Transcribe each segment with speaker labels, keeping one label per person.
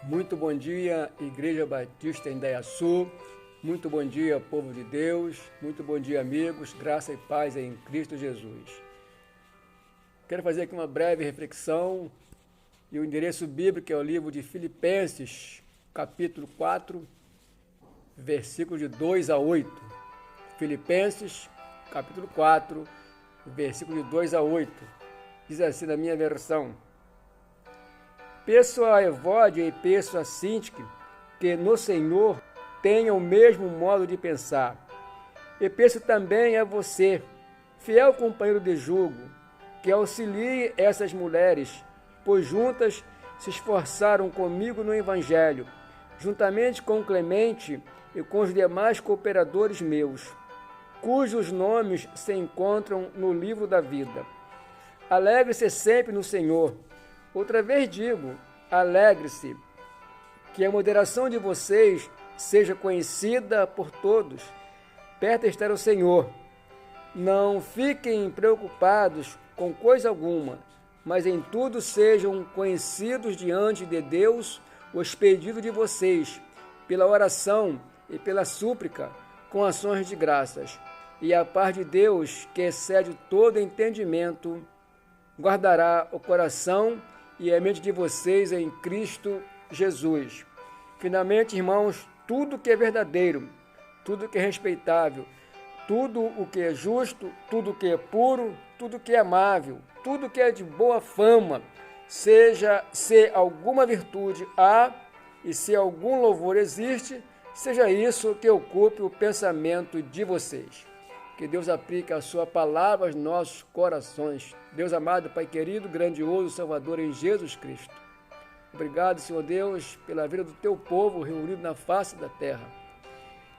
Speaker 1: Muito bom dia, Igreja Batista em Indaiaçu. Muito bom dia, povo de Deus. Muito bom dia, amigos. Graça e paz em Cristo Jesus. Quero fazer aqui uma breve reflexão e o endereço bíblico é o livro de Filipenses, capítulo 4, versículos de 2 a 8. Filipenses, capítulo 4, versículos de 2 a 8. Diz assim na minha versão: Peço a Evódia e peço a Sintique que no Senhor tenham o mesmo modo de pensar. E peço também a você, fiel companheiro de jugo, que auxilie essas mulheres, pois juntas se esforçaram comigo no Evangelho, juntamente com Clemente e com os demais cooperadores meus, cujos nomes se encontram no livro da vida. Alegre-se sempre no Senhor. Outra vez digo, alegre-se, que a moderação de vocês seja conhecida por todos. Perto está o Senhor. Não fiquem preocupados com coisa alguma, mas em tudo sejam conhecidos diante de Deus os pedidos de vocês, pela oração e pela súplica, com ações de graças. E a paz de Deus, que excede todo entendimento, guardará o coração e a mente de vocês em Cristo Jesus. Finalmente, irmãos, tudo que é verdadeiro, tudo que é respeitável, tudo o que é justo, tudo que é puro, tudo que é amável, tudo que é de boa fama, se alguma virtude há e se algum louvor existe, seja isso que ocupe o pensamento de vocês. Que Deus aplique a sua palavra aos nossos corações. Deus amado, Pai querido, grandioso, Salvador em Jesus Cristo. Obrigado, Senhor Deus, pela vida do teu povo reunido na face da terra.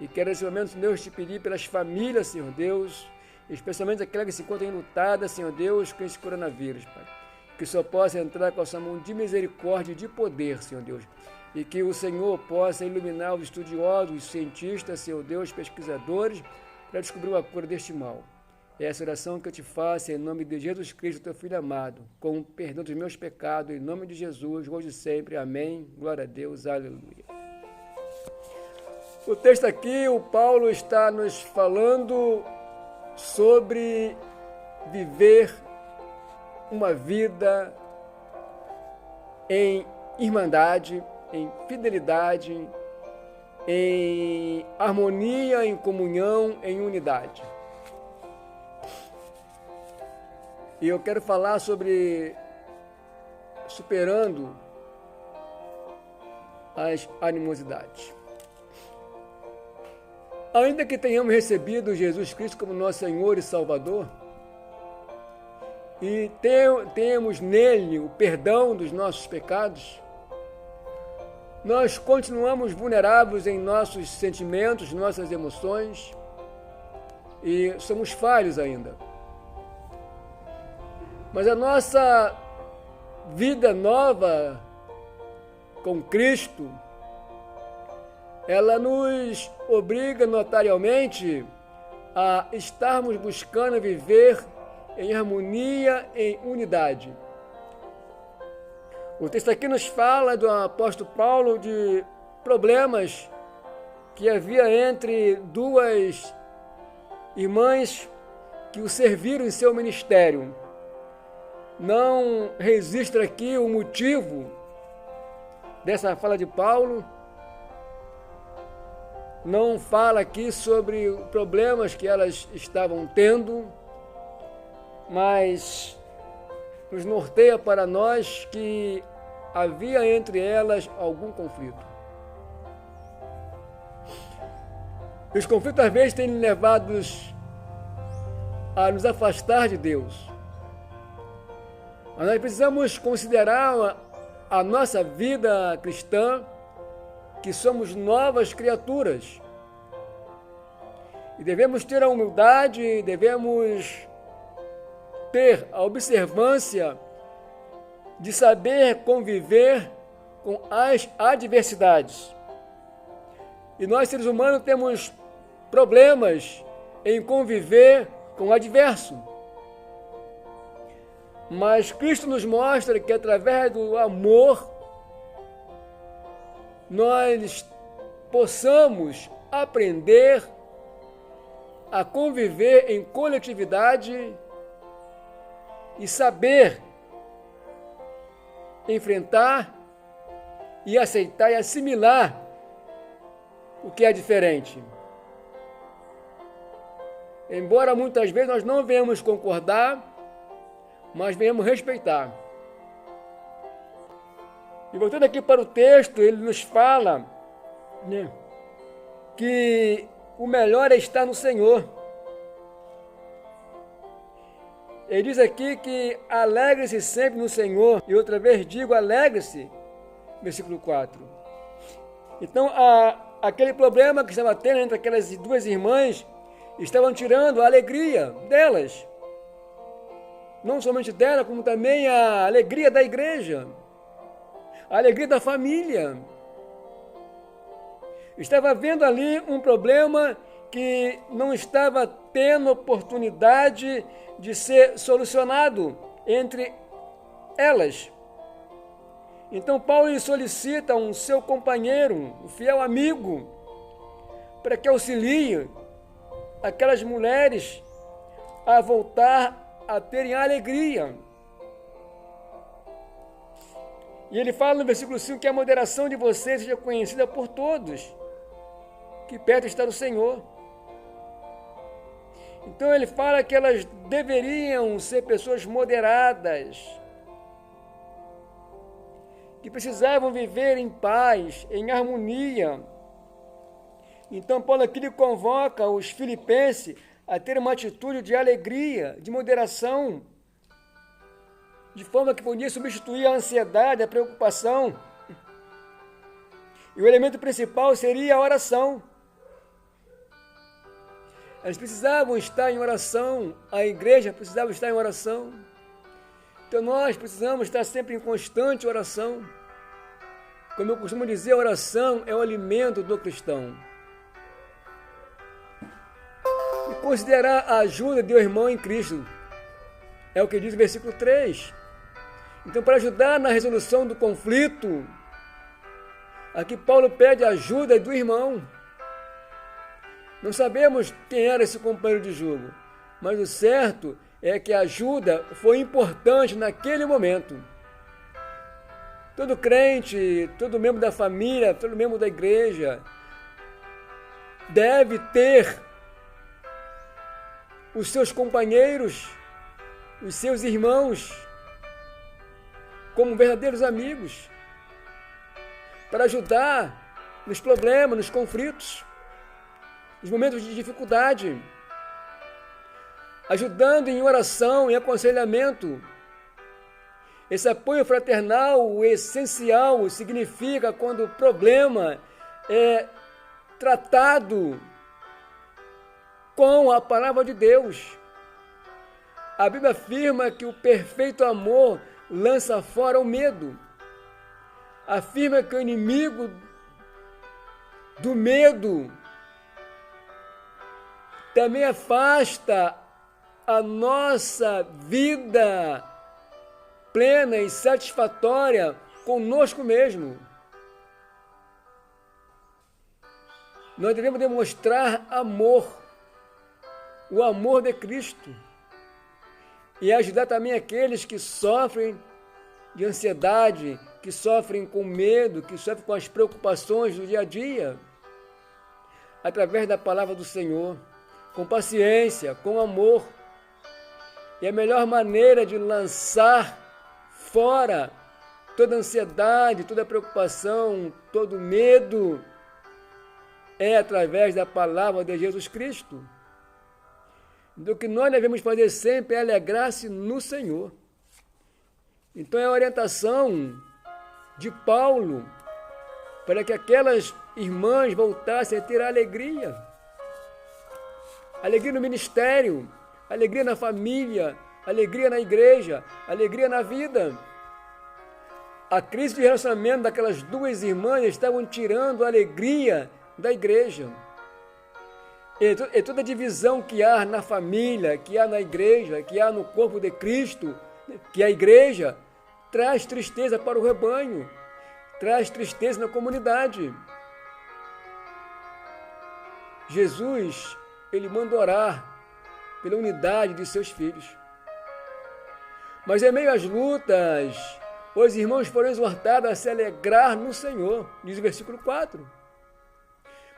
Speaker 1: E quero nesse momento, Deus, te pedir pelas famílias, Senhor Deus, especialmente aquelas que se encontram enlutadas, Senhor Deus, com esse coronavírus, Pai. Que o Senhor possa entrar com a sua mão de misericórdia e de poder, Senhor Deus. E que o Senhor possa iluminar os estudiosos, os cientistas, Senhor Deus, pesquisadores, para descobrir a cura deste mal. É essa oração que eu te faço em nome de Jesus Cristo, teu Filho amado, com o perdão dos meus pecados, em nome de Jesus, hoje e sempre. Amém. Glória a Deus. Aleluia. O texto aqui, o Paulo está nos falando sobre viver uma vida em irmandade, em fidelidade, em harmonia, em comunhão, em unidade. E eu quero falar sobre superando as animosidades. Ainda que tenhamos recebido Jesus Cristo como nosso Senhor e Salvador, e tenhamos nele o perdão dos nossos pecados, nós continuamos vulneráveis em nossos sentimentos, nossas emoções, e somos falhos ainda. Mas a nossa vida nova com Cristo, ela nos obriga notariamente a estarmos buscando viver em harmonia, em unidade. O texto aqui nos fala do apóstolo Paulo de problemas que havia entre duas irmãs que o serviram em seu ministério. Não registra aqui o motivo dessa fala de Paulo, não fala aqui sobre os problemas que elas estavam tendo, mas nos norteia para nós que havia entre elas algum conflito. Os conflitos às vezes têm levado a nos afastar de Deus. Mas nós precisamos considerar a nossa vida cristã, que somos novas criaturas. E devemos ter a humildade, devemos ter a observância de saber conviver com as adversidades. E nós, seres humanos, temos problemas em conviver com o adverso. Mas Cristo nos mostra que através do amor nós possamos aprender a conviver em coletividade e saber enfrentar e aceitar e assimilar o que é diferente. Embora muitas vezes nós não venhamos concordar, mas venhamos respeitar. E voltando aqui para o texto, ele nos fala, né, que o melhor é estar no Senhor. Ele diz aqui que alegre-se sempre no Senhor. E outra vez digo, alegre-se. Versículo 4. Então, aquele problema que estava tendo entre aquelas duas irmãs, estavam tirando a alegria delas. Não somente dela, como também a alegria da igreja. A alegria da família. Estava havendo ali um problema que não estava tendo oportunidade de ser solucionado entre elas. Então Paulo lhe solicita um seu companheiro, um fiel amigo, para que auxilie aquelas mulheres a voltar a terem alegria. E ele fala no versículo 5 que a moderação de vocês seja conhecida por todos, que perto está o Senhor. Então ele fala que elas deveriam ser pessoas moderadas, que precisavam viver em paz, em harmonia. Então Paulo aqui lhe convoca os filipenses a ter uma atitude de alegria, de moderação, de forma que podia substituir a ansiedade, a preocupação. E o elemento principal seria a oração. Eles precisavam estar em oração, a igreja precisava estar em oração. Então nós precisamos estar sempre em constante oração. Como eu costumo dizer, a oração é o alimento do cristão. E considerar a ajuda de um irmão em Cristo. É o que diz o versículo 3. Então, para ajudar na resolução do conflito, aqui Paulo pede a ajuda do irmão. Não sabemos quem era esse companheiro de jugo, mas o certo é que a ajuda foi importante naquele momento. Todo crente, todo membro da família, todo membro da igreja deve ter os seus companheiros, os seus irmãos, como verdadeiros amigos, para ajudar nos problemas, nos conflitos, nos momentos de dificuldade, ajudando em oração, em aconselhamento. Esse apoio fraternal essencial significa quando o problema é tratado com a palavra de Deus. A Bíblia afirma que o perfeito amor lança fora o medo. Afirma que o inimigo do medo também afasta a nossa vida plena e satisfatória conosco mesmo. Nós devemos demonstrar amor, o amor de Cristo, e ajudar também aqueles que sofrem de ansiedade, que sofrem com medo, que sofrem com as preocupações do dia a dia, através da palavra do Senhor, com paciência, com amor. E a melhor maneira de lançar fora toda ansiedade, toda preocupação, todo medo, é através da palavra de Jesus Cristo. Do que nós devemos fazer sempre é alegrar-se no Senhor. Então é a orientação de Paulo para que aquelas irmãs voltassem a ter alegria. Alegria no ministério, alegria na família, alegria na igreja, alegria na vida. A crise de relacionamento daquelas duas irmãs estavam tirando a alegria da igreja. E toda a divisão que há na família, que há na igreja, que há no corpo de Cristo, que é a igreja, traz tristeza para o rebanho, traz tristeza na comunidade. Jesus, ele manda orar pela unidade de seus filhos. Mas em meio às lutas, os irmãos foram exortados a se alegrar no Senhor, diz o versículo 4.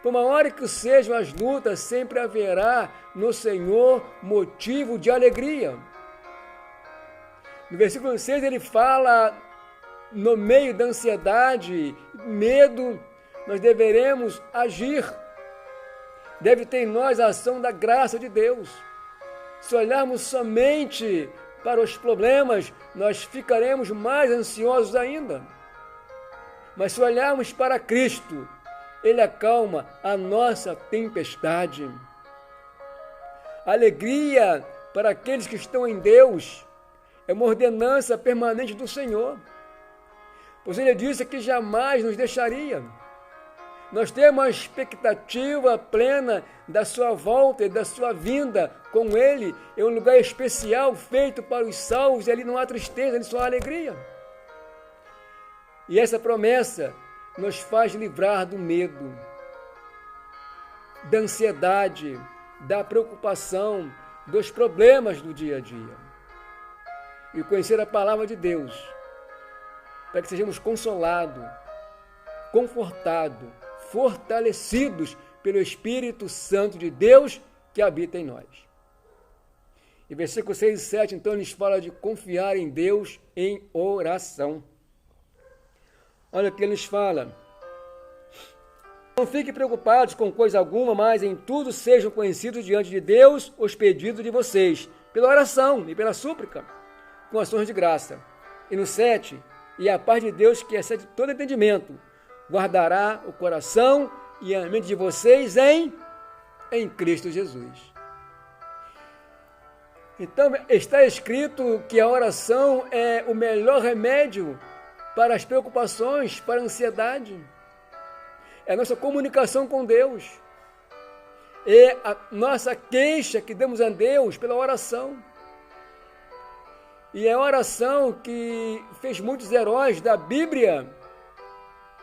Speaker 1: Por maior que sejam as lutas, sempre haverá no Senhor motivo de alegria. No versículo 6 ele fala, no meio da ansiedade, medo, nós deveremos agir. Deve ter em nós a ação da graça de Deus. Se olharmos somente para os problemas, nós ficaremos mais ansiosos ainda. Mas se olharmos para Cristo, Ele acalma a nossa tempestade. A alegria para aqueles que estão em Deus é uma ordenança permanente do Senhor. Pois Ele disse que jamais nos deixaria. Nós temos uma expectativa plena da sua volta e da sua vinda com Ele. É um lugar especial feito para os salvos, e ali não há tristeza, ali só há alegria. E essa promessa nos faz livrar do medo, da ansiedade, da preocupação, dos problemas do dia a dia. E conhecer a palavra de Deus, para que sejamos consolados, confortados, fortalecidos pelo Espírito Santo de Deus que habita em nós. E versículo 6 e 7, então, nos fala de confiar em Deus em oração. Olha o que ele nos fala. Não fiquem preocupados com coisa alguma, mas em tudo sejam conhecidos diante de Deus os pedidos de vocês, pela oração e pela súplica, com ações de graça. E no 7, e a paz de Deus, que excede todo entendimento, guardará o coração e a mente de vocês em Cristo Jesus. Então, está escrito que a oração é o melhor remédio para as preocupações, para a ansiedade. É a nossa comunicação com Deus. É a nossa queixa que damos a Deus pela oração. E é a oração que fez muitos heróis da Bíblia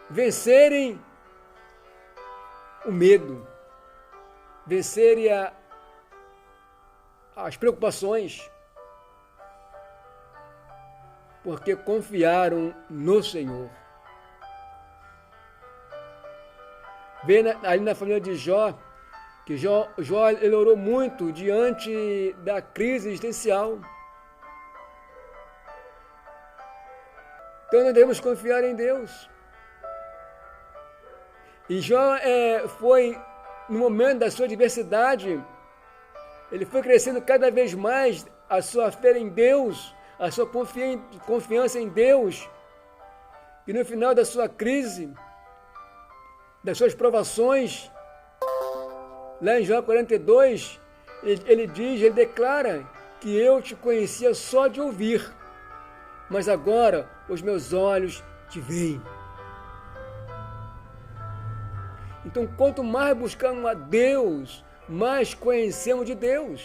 Speaker 1: vencerem o medo, vencerem as preocupações, porque confiaram no Senhor. Vê ali na família de Jó, que Jó ele orou muito diante da crise existencial. Então nós devemos confiar em Deus. E Jó foi, no momento da sua adversidade, ele foi crescendo cada vez mais a sua fé em Deus, a sua confiança em Deus. E no final da sua crise, das suas provações, lá em Jó 42, ele declara que eu te conhecia só de ouvir, mas agora os meus olhos te veem. Então, quanto mais buscamos a Deus, mais conhecemos de Deus,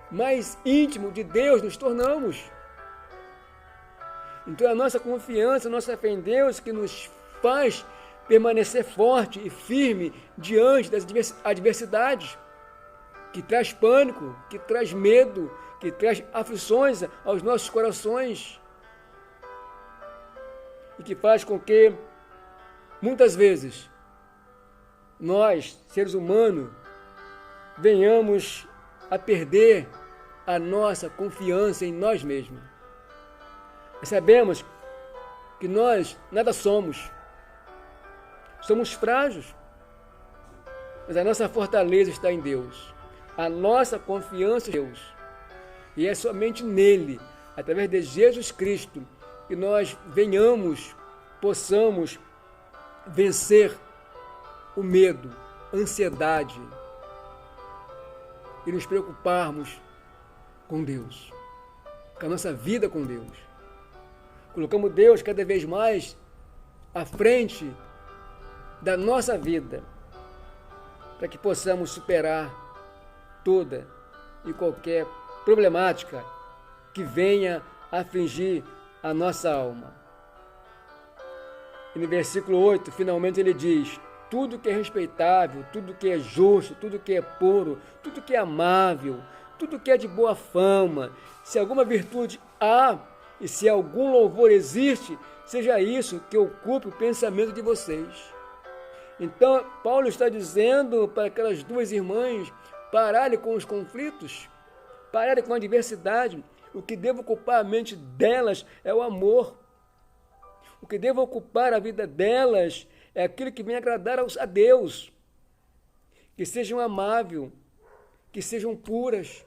Speaker 1: mais íntimo de Deus nos tornamos. Então, é a nossa confiança, a nossa fé em Deus que nos faz permanecer forte e firme diante das adversidades, que traz pânico, que traz medo, que traz aflições aos nossos corações e que faz com que, muitas vezes, nós, seres humanos, venhamos a perder a nossa confiança em nós mesmos. E sabemos que nós nada somos. Somos frágeis, mas a nossa fortaleza está em Deus. A nossa confiança em Deus. E é somente nele, através de Jesus Cristo, que nós possamos vencer o medo, a ansiedade e nos preocuparmos com Deus, com a nossa vida com Deus. Colocamos Deus cada vez mais à frente da nossa vida, para que possamos superar toda e qualquer problemática que venha afligir a nossa alma. E no versículo 8, finalmente ele diz: tudo que é respeitável, tudo que é justo, tudo que é puro, tudo que é amável, tudo que é de boa fama, se alguma virtude há e se algum louvor existe, seja isso que ocupe o pensamento de vocês. Então, Paulo está dizendo para aquelas duas irmãs pararem com os conflitos, pararem com a adversidade. O que deve ocupar a mente delas é o amor. O que deve ocupar a vida delas é aquilo que vem agradar a Deus. Que sejam amáveis, que sejam puras.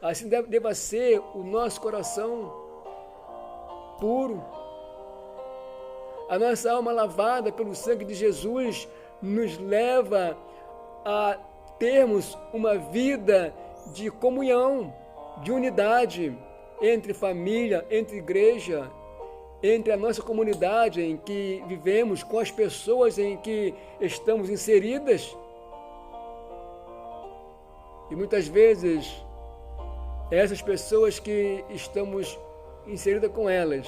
Speaker 1: Assim deva ser o nosso coração puro. A nossa alma lavada pelo sangue de Jesus nos leva a termos uma vida de comunhão, de unidade entre família, entre igreja, entre a nossa comunidade em que vivemos, com as pessoas em que estamos inseridas. E muitas vezes, essas pessoas que estamos inseridas com elas,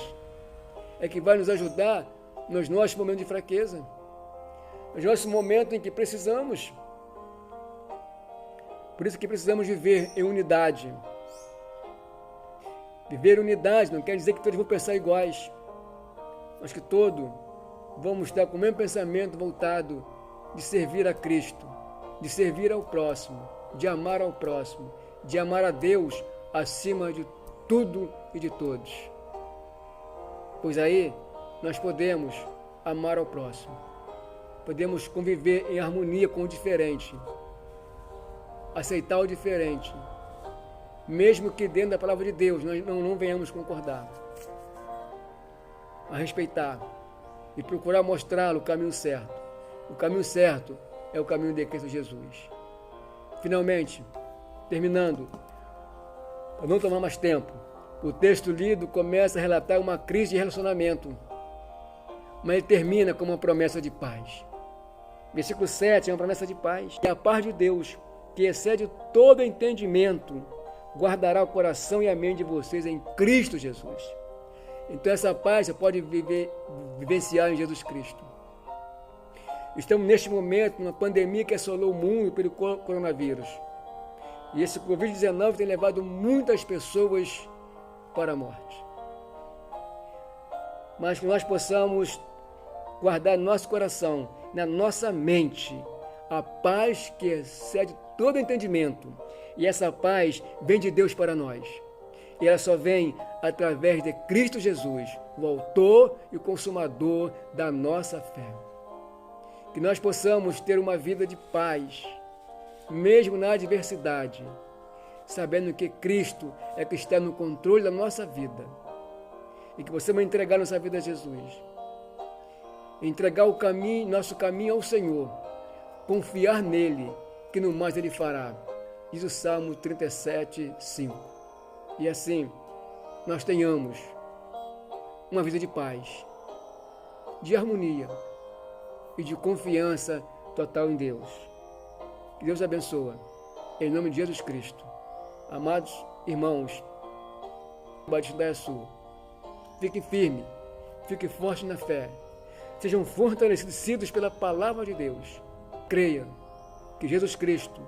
Speaker 1: é que vai nos ajudar nos nossos momentos de fraqueza, nos nossos momentos em que precisamos. Por isso que precisamos viver em unidade. Viver em unidade não quer dizer que todos vão pensar iguais, mas que todos vamos estar com o mesmo pensamento voltado de servir a Cristo, de servir ao próximo, de amar ao próximo, de amar a Deus acima de tudo e de todos. Pois aí nós podemos amar ao próximo, podemos conviver em harmonia com o diferente, aceitar o diferente, mesmo que dentro da palavra de Deus nós não venhamos concordar, a respeitar e procurar mostrá-lo o caminho certo. O caminho certo é o caminho de Cristo Jesus. Finalmente, terminando, para não tomar mais tempo, o texto lido começa a relatar uma crise de relacionamento, mas ele termina com uma promessa de paz. Versículo 7 é uma promessa de paz. E a paz de Deus, que excede todo entendimento, guardará o coração e a mente de vocês em Cristo Jesus. Então essa paz você pode vivenciar em Jesus Cristo. Estamos neste momento numa pandemia que assolou o mundo pelo coronavírus. E esse Covid-19 tem levado muitas pessoas para a morte. Mas que nós possamos guardar no nosso coração, na nossa mente, a paz que excede todo entendimento. E essa paz vem de Deus para nós. E ela só vem através de Cristo Jesus, o autor e o consumador da nossa fé. Que nós possamos ter uma vida de paz, mesmo na adversidade, sabendo que Cristo é que está no controle da nossa vida. E que possamos entregar nossa vida a Jesus. Entregar o caminho, nosso caminho ao Senhor. Confiar nele, que no mais ele fará. Diz o Salmo 37, 5. E assim, nós tenhamos uma vida de paz, de harmonia e de confiança total em Deus. Que Deus abençoe. Em nome de Jesus Cristo. Amados irmãos, Batista da Sul, fiquem firmes, fiquem fortes na fé. Sejam fortalecidos pela palavra de Deus. Creia que Jesus Cristo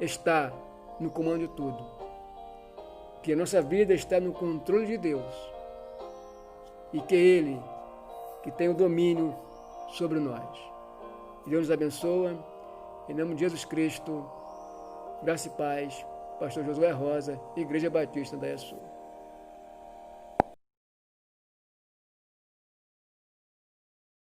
Speaker 1: está no comando de tudo. Que a nossa vida está no controle de Deus. E que é Ele que tem o domínio sobre nós. Que Deus nos abençoe. Em nome de Jesus Cristo, graça e paz. Pastor Josué Rosa, Igreja Batista da Sul.